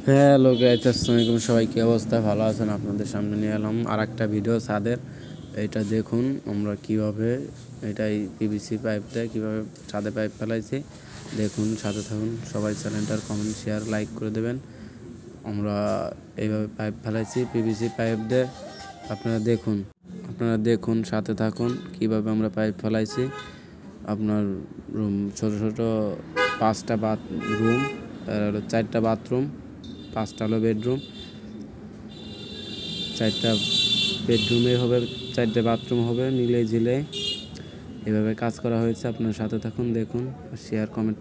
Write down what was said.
Hello guys, আসসালামু আলাইকুম। সবাই কি অবস্থা? ভালো আছেন? আপনাদের সামনে নিয়ে এলাম আর একটা ভিডিও ছাদের। এটা দেখুন আমরা কিভাবে এটাই পিভিসি পাইপ দিয়ে কীভাবে ছাদে পাইপ ফেলাইছি। দেখুন, সাথে থাকুন সবাই। চ্যানেলটার কমেন্ট, শেয়ার, লাইক করে দেবেন। আমরা এইভাবে পাইপ ফেলাইছি পিভিসি পাইপ দিয়ে। আপনারা দেখুন, সাথে থাকুন কিভাবে আমরা পাইপ ফেলাইছি। আপনার রুম ছোট ছোট 5টা রুম, 4টা বাথরুম, 5টা হলো বেডরুম। 4টা বেডরুমে হবে, 4টে বাথরুম হবে, মিলে ঝিলে এভাবে কাজ করা হয়েছে। আপনার সাথে থাকুন, দেখুন, শেয়ার, কমেন্ট